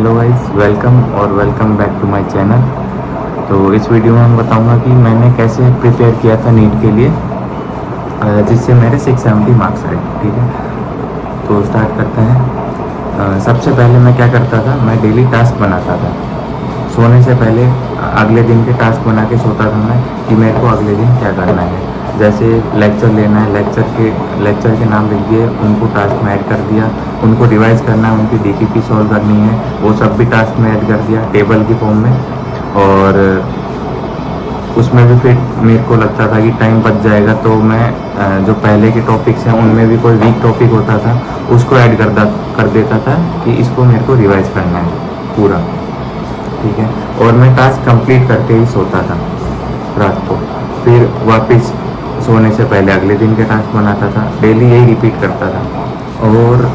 Hello guys, welcome back to my channel. तो इस video में मैं बताऊंगा कि मैंने कैसे प्रिपेयर किया था नीट के लिए, जिससे मेरे 670 मार्क्स आए। ठीक है, तो स्टार्ट करते हैं। सबसे पहले मैं क्या करता था, मैं डेली टास्क बनाता था। सोने से पहले अगले दिन के टास्क बना के सोता था मैं कि मेरे को अगले दिन क्या करना है। जैसे लेक्चर लेना है, लेक्चर के नाम लिख दिए, उनको टास्क में ऐड कर दिया। उनको रिवाइज करना है, उनकी डीटीपी सॉल्व करनी है, वो सब भी टास्क में ऐड कर दिया टेबल की फॉर्म में। और उसमें भी फिर मेरे को लगता था कि टाइम बच जाएगा, तो मैं जो पहले के टॉपिक्स हैं उनमें भी कोई वीक टॉपिक होता था उसको ऐड कर देता था कि इसको मेरे को रिवाइज करना है पूरा। ठीक है, और मैं टास्क कंप्लीट करके ही सोता था रात को। फिर वापस सोने से पहले अगले दिन के टास्क बनाता था, डेली यही रिपीट करता था। और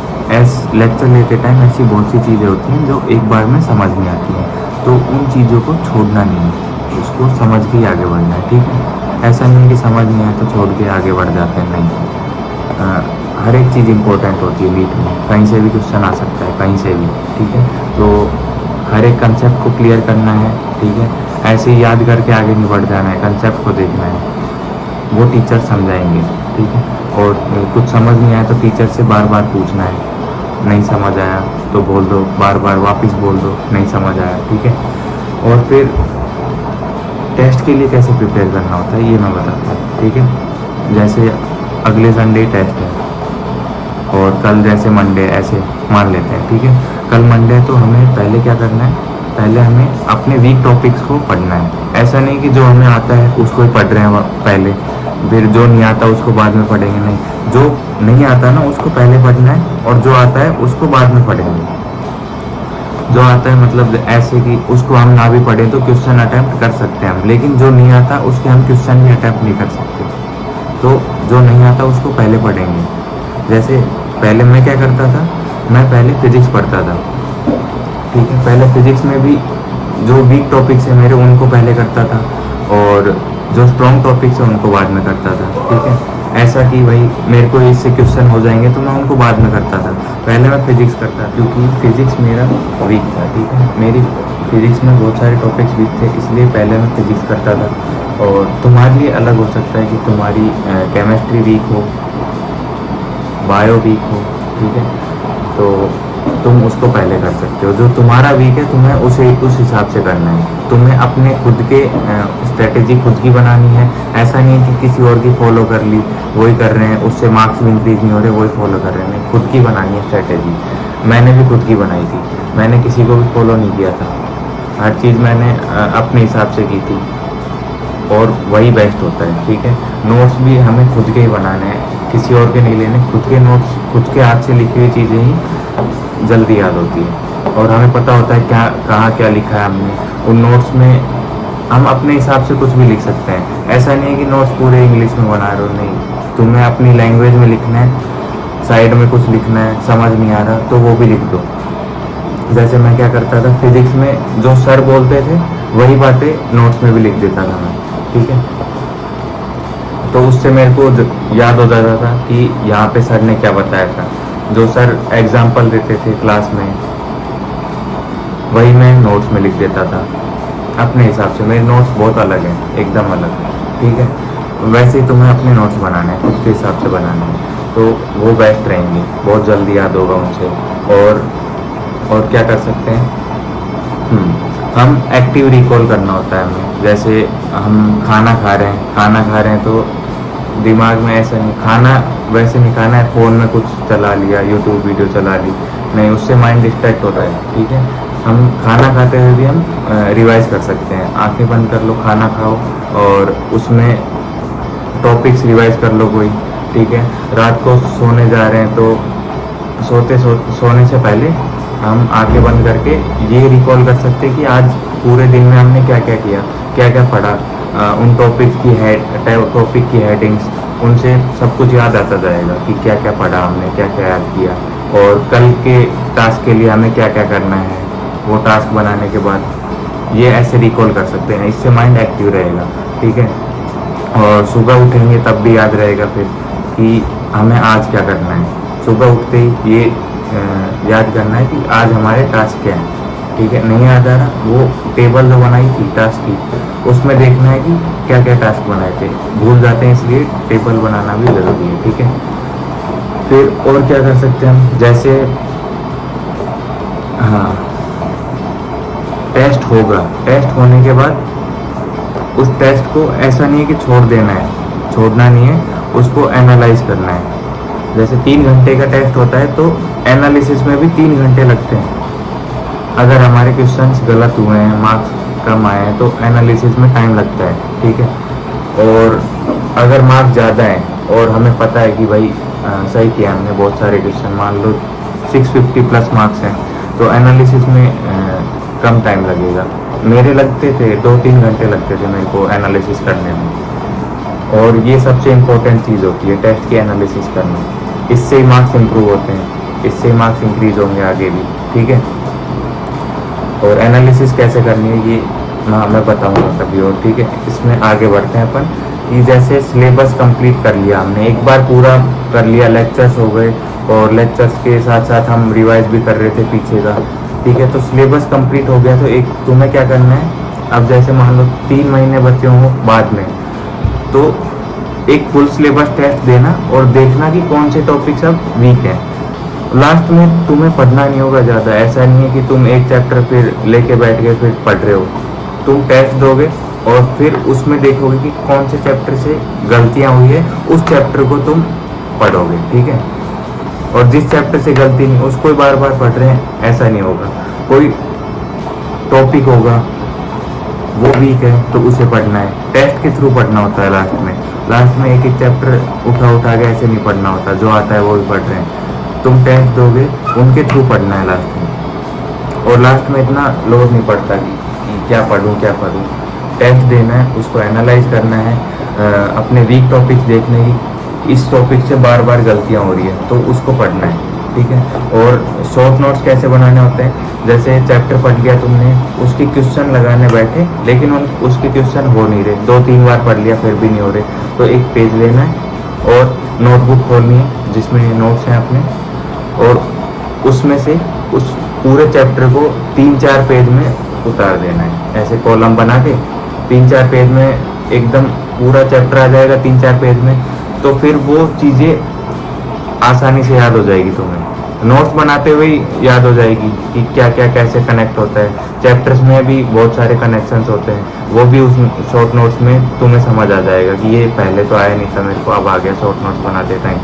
लेक्चर लेते टाइम ऐसी बहुत सी चीज़ें होती हैं जो एक बार में समझ नहीं आती हैं, तो उन चीज़ों को छोड़ना नहीं है, उसको समझ के ही आगे बढ़ना है। ठीक है, ऐसा नहीं कि समझ नहीं आया तो छोड़ के आगे बढ़ जाते हैं, नहीं। हर एक चीज़ इंपॉर्टेंट होती है नीट में, कहीं से भी क्वेश्चन आ सकता है, कहीं से भी। ठीक है, तो हर एक कंसेप्ट को क्लियर करना है। ठीक है, ऐसे ही याद करके आगे नहीं बढ़ जाना है, कंसेप्ट को देखना है, वो टीचर समझाएंगे। ठीक है, और कुछ समझ नहीं आया तो टीचर से बार बार पूछना है, नहीं समझ आया तो बोल दो, बार बार वापस बोल दो नहीं समझ आया। ठीक है, और फिर टेस्ट के लिए कैसे प्रिपेयर करना होता है ये मैं बताता हूँ। ठीक है, जैसे अगले संडे टेस्ट है और कल जैसे मंडे, ऐसे मान लेते हैं। ठीक है, कल मंडे है तो हमें पहले क्या करना है, पहले हमें अपने वीक टॉपिक्स को पढ़ना है। ऐसा नहीं कि जो हमें आता है उसको ही पढ़ रहे हैं पहले, फिर जो नहीं आता उसको बाद में पढ़ेंगे, नहीं। जो नहीं आता ना उसको पहले पढ़ना है, और जो आता है उसको बाद में पढ़ेंगे। जो आता है मतलब ऐसे कि उसको हम ना भी पढ़ें तो क्वेश्चन अटैम्प्ट कर सकते हैं हम, लेकिन जो नहीं आता उसके हम क्वेश्चन भी अटैम्प्ट नहीं कर सकते। तो जो नहीं आता उसको पहले पढ़ेंगे। जैसे पहले मैं क्या करता था, मैं पहले फिजिक्स पढ़ता था। ठीक है, पहले फिजिक्स में भी जो वीक टॉपिक्स है मेरे उनको पहले करता था, और जो स्ट्रॉन्ग टॉपिक्स है उनको बाद में करता था। ठीक है, ऐसा कि भाई मेरे को इससे क्वेश्चन हो जाएंगे तो मैं उनको बाद में करता था। पहले मैं फिजिक्स करता क्योंकि फिजिक्स मेरा वीक था। ठीक है, मेरी फिजिक्स में बहुत सारे टॉपिक्स वीक थे, इसलिए पहले मैं फिजिक्स करता था। और तुम्हारे लिए अलग हो सकता है कि तुम्हारी केमिस्ट्री वीक हो, बायो वीक हो। ठीक है, तो तुम उसको पहले कर सकते हो। जो तुम्हारा वीक है तुम्हें उस हिसाब से करना है। तुम्हें अपने खुद के स्ट्रेटेजी खुद की बनानी है। ऐसा नहीं है कि किसी और की फॉलो कर ली, वही कर रहे हैं, उससे मार्क्स भी इंक्रीज नहीं हो रहे, वही फॉलो कर रहे हैं। नहीं, खुद की बनानी है स्ट्रेटेजी। मैंने भी खुद की बनाई थी, मैंने किसी को भी फॉलो नहीं किया था। हर चीज़ मैंने अपने हिसाब से की थी, और वही बेस्ट होता है। ठीक है, नोट्स भी हमें खुद के ही बनाने हैं, किसी और के नहीं लेने। खुद के नोट्स, खुद के हाथ से लिखी हुई चीज़ें ही जल्दी याद होती है, और हमें पता होता है क्या कहाँ क्या लिखा है हमने। उन नोट्स में हम अपने हिसाब से कुछ भी लिख सकते हैं। ऐसा नहीं है कि नोट्स पूरे इंग्लिश में बना रहे हो, नहीं, तुम्हें अपनी लैंग्वेज में लिखना है। साइड में कुछ लिखना है, समझ नहीं आ रहा तो वो भी लिख दो। जैसे मैं क्या करता था, फिजिक्स में जो सर बोलते थे वही बातें नोट्स में भी लिख देता था मैं। ठीक है, तो उससे मेरे को याद हो जाता था कि यहाँ पे सर ने क्या बताया था। जो सर एग्जाम्पल देते थे क्लास में वही मैं नोट्स में लिख देता था अपने हिसाब से। मेरे नोट्स बहुत अलग हैं, एकदम अलग। ठीक है, वैसे ही तुम्हें अपने नोट्स बनाने हैं, खुद के हिसाब से बनाने हैं, तो वो बेस्ट रहेंगे, बहुत जल्दी याद होगा उनसे। और क्या कर सकते हैं, हम एक्टिव रिकॉल करना होता है हमें। जैसे हम खाना खा रहे हैं तो दिमाग में ऐसा नहीं, खाना वैसे नहीं खाना है, फ़ोन में कुछ चला लिया, यूट्यूब वीडियो चला ली, नहीं, उससे माइंड डिस्ट्रैक्ट होता है। ठीक है, हम खाना खाते हुए भी हम रिवाइज कर सकते हैं। आंखें बंद कर लो, खाना खाओ, और उसमें टॉपिक्स रिवाइज कर लो कोई। ठीक है, रात को सोने जा रहे हैं तो सोने से पहले हम आंखें बंद करके ये रिकॉल कर सकते हैं कि आज पूरे दिन में हमने क्या क्या किया, क्या क्या पढ़ा, उन टॉपिक की हेडिंग्स, उनसे सब कुछ याद आता जाएगा कि क्या क्या पढ़ा हमने, क्या क्या याद किया, और कल के टास्क के लिए हमें क्या क्या करना है। वो टास्क बनाने के बाद ये ऐसे रिकॉल कर सकते हैं, इससे माइंड एक्टिव रहेगा। ठीक है, और सुबह उठेंगे तब भी याद रहेगा फिर कि हमें आज क्या करना है। सुबह उठते ही ये याद करना है कि आज हमारे टास्क क्या हैं। ठीक है, नहीं याद आ रहा, वो टेबल जो बनाई थी टास्क की, उसमें देखना है कि क्या क्या टास्क बनाए थे, भूल जाते हैं, इसलिए टेबल बनाना भी ज़रूरी है। ठीक है, फिर और क्या कर सकते हैं हम, जैसे हाँ, टेस्ट होगा, टेस्ट होने के बाद उस टेस्ट को ऐसा नहीं है कि छोड़ देना है, छोड़ना नहीं है, उसको एनालाइज करना है। जैसे 3 घंटे का टेस्ट होता है तो एनालिसिस में भी 3 घंटे लगते हैं। अगर हमारे क्वेश्चंस गलत हुए हैं, मार्क्स कम आए हैं, तो एनालिसिस में टाइम लगता है। ठीक है, और अगर मार्क्स ज़्यादा हैं और हमें पता है कि भाई सही किया हमने बहुत सारे क्वेश्चन, मान लो 650 प्लस मार्क्स हैं, तो एनालिसिस में कम टाइम लगेगा। मेरे लगते थे 2-3 घंटे लगते थे मेरे को एनालिसिस करने में, और ये सबसे इम्पोर्टेंट चीज़ होती है टेस्ट की एनालिसिस करना। इससे ही मार्क्स इंप्रूव होते हैं, इससे ही मार्क्स इंक्रीज होंगे आगे भी। ठीक है, और एनालिसिस कैसे करनी है ये मैं बताऊंगा कभी और। ठीक है, इसमें आगे बढ़ते हैं अपन कि जैसे सिलेबस कंप्लीट कर लिया हमने, एक बार पूरा कर लिया, लेक्चर्स हो गए, और लेक्चर्स के साथ साथ हम रिवाइज भी कर रहे थे पीछे का। ठीक है, तो सिलेबस कंप्लीट हो गया, तो एक तुम्हें क्या करना है, अब जैसे मान लो 3 महीने बचे हों बाद में, तो एक फुल सिलेबस टेस्ट देना और देखना कि कौन से टॉपिक्स अब वीक हैं। लास्ट में तुम्हें पढ़ना नहीं होगा ज़्यादा, ऐसा नहीं है कि तुम एक चैप्टर फिर लेके बैठ गए फिर पढ़ रहे हो। तुम टेस्ट दोगे और फिर उसमें देखोगे कि कौन से चैप्टर से गलतियाँ हुई है, उस चैप्टर को तुम पढ़ोगे। ठीक है, और जिस चैप्टर से गलती नहीं उसको ही बार बार पढ़ रहे हैं, ऐसा नहीं होगा। कोई टॉपिक होगा वो वीक है तो उसे पढ़ना है, टेस्ट के थ्रू पढ़ना होता है। लास्ट में एक एक चैप्टर उठा के ऐसे नहीं पढ़ना होता, जो आता है वो भी पढ़ रहे हैं। तुम टेस्ट दोगे, उनके थ्रू पढ़ना है लास्ट में, और लास्ट में इतना लोड नहीं पड़ता कि क्या पढ़ूँ। टेस्ट देना है, उसको एनालाइज करना है, अपने वीक टॉपिक्स देखने की, इस टॉपिक से बार बार गलतियाँ हो रही है तो उसको पढ़ना है। ठीक है, और शॉर्ट नोट्स कैसे बनाने होते हैं, जैसे चैप्टर पढ़ गया तुमने, उसके क्वेश्चन लगाने बैठे, लेकिन उसके क्वेश्चन हो नहीं रहे, 2-3 बार पढ़ लिया फिर भी नहीं हो रहे, तो एक पेज लेना है और नोटबुक खोलनी है जिसमें नोट्स हैं अपने, और उसमें से उस पूरे चैप्टर को 3-4 पेज में उतार देना है। ऐसे कॉलम बना के 3-4 पेज में एकदम पूरा चैप्टर आ जाएगा 3-4 पेज में, तो फिर वो चीज़ें आसानी से याद हो जाएगी तुम्हें। नोट्स बनाते हुए याद हो जाएगी कि क्या क्या कैसे कनेक्ट होता है। चैप्टर्स में भी बहुत सारे कनेक्शंस होते हैं, वो भी उस शॉर्ट नोट्स में तुम्हें समझ आ जाएगा कि ये पहले तो आया नहीं था मेरे को, अब आ गया शॉर्ट नोट्स बनाते टाइम।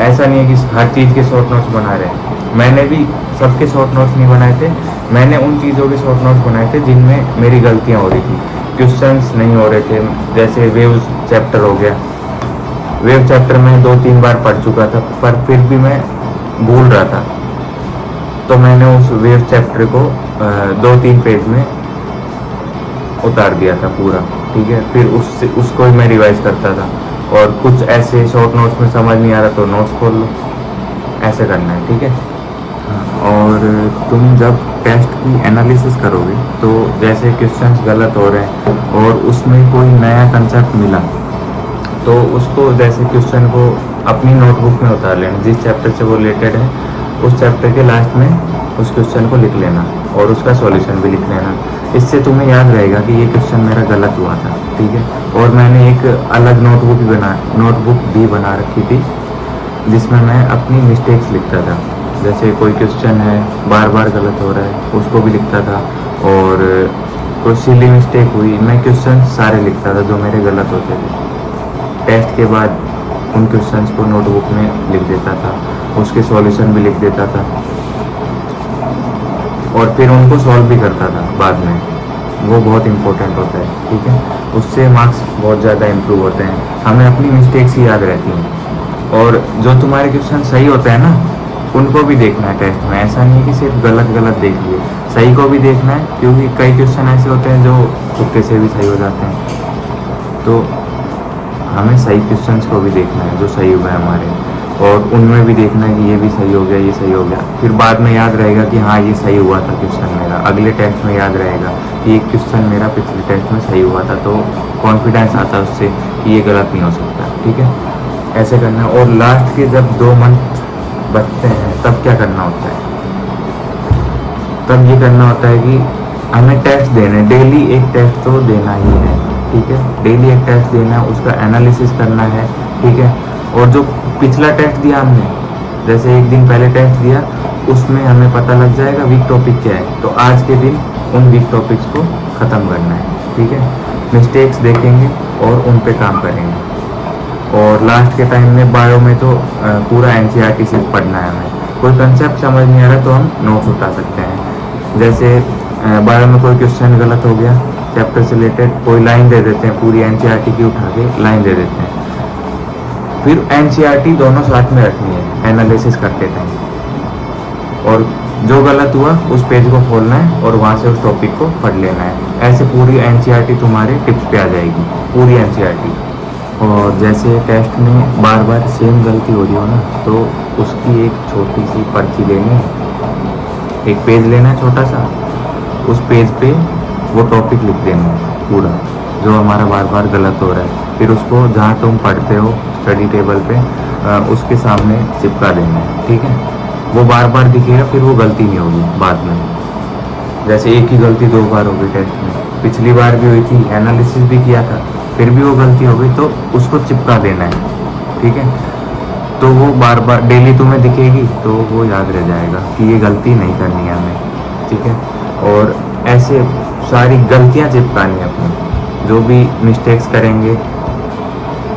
ऐसा नहीं है कि हर चीज़ के शॉर्ट नोट्स बना रहे हैं, मैंने भी सबके शॉर्ट नोट्स नहीं बनाए थे, मैंने उन चीज़ों के शॉर्ट नोट्स बनाए थे जिनमें मेरी गलतियाँ हो रही थी, क्वेश्चंस नहीं हो रहे थे। जैसे वेव्स चैप्टर हो गया, वेव चैप्टर में 2-3 बार पढ़ चुका था, पर फिर भी मैं भूल रहा था, तो मैंने उस वेव चैप्टर को 2-3 पेज में उतार दिया था पूरा। ठीक है, फिर उसको ही मैं रिवाइज करता था, और कुछ ऐसे शॉर्ट नोट्स में समझ नहीं आ रहा तो नोट्स खोल लो, ऐसे करना है। ठीक है, और तुम जब टेस्ट की एनालिसिस करोगे तो जैसे क्वेश्चंस गलत हो रहे हैं और उसमें कोई नया कंसेप्ट मिला, तो उसको जैसे क्वेश्चन को अपनी नोटबुक में उतार लेना, जिस चैप्टर से वो रिलेटेड है उस चैप्टर के लास्ट में उस क्वेश्चन को लिख लेना और उसका सॉल्यूशन भी लिख लेना। इससे तुम्हें याद रहेगा कि ये क्वेश्चन मेरा गलत हुआ था। ठीक है, और मैंने एक अलग नोटबुक भी बना रखी थी जिसमें मैं अपनी मिस्टेक्स लिखता था। जैसे कोई क्वेश्चन है बार बार गलत हो रहा है उसको भी लिखता था, और कोई सिली मिस्टेक हुई, मैं क्वेश्चन सारे लिखता था जो मेरे गलत होते थे। टेस्ट के बाद उन क्वेश्चंस को नोटबुक में लिख देता था, उसके सॉल्यूशन भी लिख देता था, और फिर उनको सॉल्व भी करता था बाद में। वो बहुत इंपॉर्टेंट होता है। ठीक है, उससे मार्क्स बहुत ज़्यादा इम्प्रूव होते हैं। हमें अपनी मिस्टेक्स ही याद रहती हैं, और जो तुम्हारे क्वेश्चन सही होते हैं ना उनको भी देखना है टेस्ट में। ऐसा नहीं है कि सिर्फ गलत देख लिए, सही को भी देखना है, क्योंकि कई क्वेश्चन ऐसे होते हैं जो तुक्के से भी सही हो जाते हैं। तो हमें सही क्वेश्चंस को भी देखना है जो सही हुए हमारे, और उनमें भी देखना है कि ये भी सही हो गया, ये सही हो गया। फिर बाद में याद रहेगा कि हाँ ये सही हुआ था क्वेश्चन मेरा, अगले टेस्ट में याद रहेगा कि ये क्वेश्चन मेरा पिछले टेस्ट में सही हुआ था, तो कॉन्फिडेंस आता है उससे कि ये गलत नहीं हो सकता। ठीक है, ऐसे करना है। और लास्ट के जब 2 मंथ बचते हैं तब क्या करना होता है, तब ये करना होता है कि हमें टेस्ट देने, डेली एक टेस्ट तो देना ही है, ठीक है। डेली एक टेस्ट देना है, उसका एनालिसिस करना है, ठीक है। और जो पिछला टेस्ट दिया हमने, जैसे एक दिन पहले टेस्ट दिया, उसमें हमें पता लग जाएगा वीक टॉपिक क्या है, तो आज के दिन उन वीक टॉपिक्स को ख़त्म करना है, ठीक है। मिस्टेक्स देखेंगे और उन पे काम करेंगे। और लास्ट के टाइम में बायो में तो पूरा एनसीईआरटी सिर्फ पढ़ना है हमें। कोई कंसेप्ट समझ नहीं आ रहा तो हम नोट्स उठा सकते हैं। जैसे बायो में कोई क्वेश्चन गलत हो गया चैप्टर से रिलेटेड, कोई लाइन दे देते हैं, पूरी एनसीईआरटी की उठा के लाइन दे देते हैं, फिर एनसीईआरटी दोनों साथ में रखनी है एनालिसिस करते टाइम, और जो गलत हुआ उस पेज को खोलना है और वहाँ से उस टॉपिक को पढ़ लेना है। ऐसे पूरी एनसीईआरटी तुम्हारे टिप्स पे आ जाएगी, पूरी एनसीईआरटी। और जैसे टेस्ट में बार बार सेम गलती हो रही हो ना, तो उसकी एक छोटी सी पर्ची लेनी है, एक पेज लेना है छोटा सा, उस पेज पे वो टॉपिक लिख देना है पूरा जो हमारा बार बार गलत हो रहा है। फिर उसको जहाँ तुम पढ़ते हो स्टडी टेबल पे उसके सामने चिपका देना है, ठीक है। वो बार बार दिखेगा, फिर वो गलती नहीं होगी बाद में। जैसे एक ही गलती 2 बार हो गई टेस्ट में, पिछली बार भी हुई थी, एनालिसिस भी किया था, फिर भी वो गलती हो गई, तो उसको चिपका देना है, ठीक है। तो वो बार बार डेली तुम्हें दिखेगी, तो वो याद रह जाएगा कि ये गलती नहीं करनी है हमें, ठीक है। और ऐसे सारी गलतियाँ चिपकानी है अपनी, जो भी मिस्टेक्स करेंगे,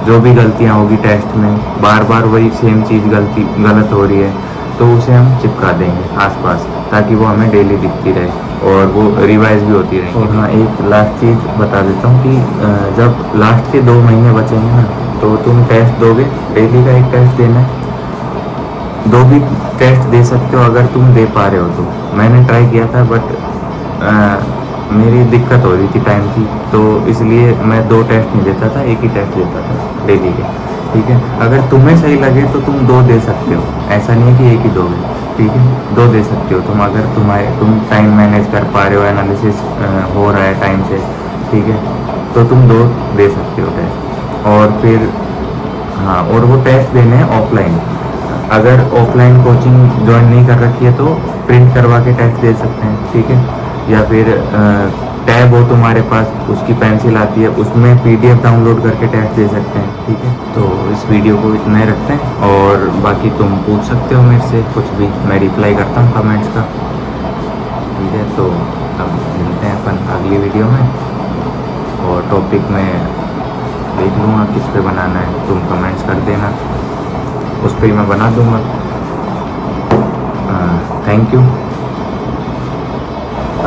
जो भी गलतियाँ होगी टेस्ट में, बार बार वही सेम चीज़ गलत हो रही है, तो उसे हम चिपका देंगे आसपास, ताकि वो हमें डेली दिखती रहे और वो रिवाइज भी होती रहे। और हाँ, एक लास्ट चीज़ बता देता हूँ कि जब लास्ट के 2 महीने बचेंगे ना, तो तुम टेस्ट दोगे, डेली का एक टेस्ट देना है। 2 भी टेस्ट दे सकते हो अगर तुम दे पा रहे हो तो। मैंने ट्राई किया था बट मेरी दिक्कत हो रही थी टाइम की, तो इसलिए मैं 2 टेस्ट नहीं देता था, एक ही टेस्ट देता था डेली के, ठीक है। अगर तुम्हें सही लगे तो तुम 2 दे सकते हो, ऐसा नहीं है कि एक ही दोगे, ठीक है। 2 दे सकते हो तुम, अगर तुम टाइम मैनेज कर पा रहे हो, एनालिसिस हो रहा है टाइम से, ठीक है, तो तुम 2 दे सकते हो टेस्ट। और फिर हाँ, और वो टेस्ट देने हैं ऑफलाइन। अगर ऑफलाइन कोचिंग ज्वाइन नहीं कर रखी है तो प्रिंट करवा के टेस्ट दे सकते हैं, ठीक है। या फिर टैब हो तुम्हारे पास, उसकी पेंसिल आती है, उसमें पीडीएफ डाउनलोड करके टेस्ट दे सकते हैं, ठीक है। तो इस वीडियो को इतना ही रखते हैं, और बाकी तुम पूछ सकते हो मेरे से कुछ भी, मैं रिप्लाई करता हूँ कमेंट्स का, ठीक है। तो अब मिलते हैं अपन अगली वीडियो में, और टॉपिक में देख लूँगा किस पे बनाना है, तुम कमेंट्स कर देना, उस पर ही मैं बना दूँगा। Thank you.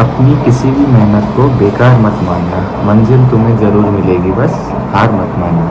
अपनी किसी भी मेहनत को बेकार मत मानना, मंजिल तुम्हें ज़रूर मिलेगी, बस हार मत मानना।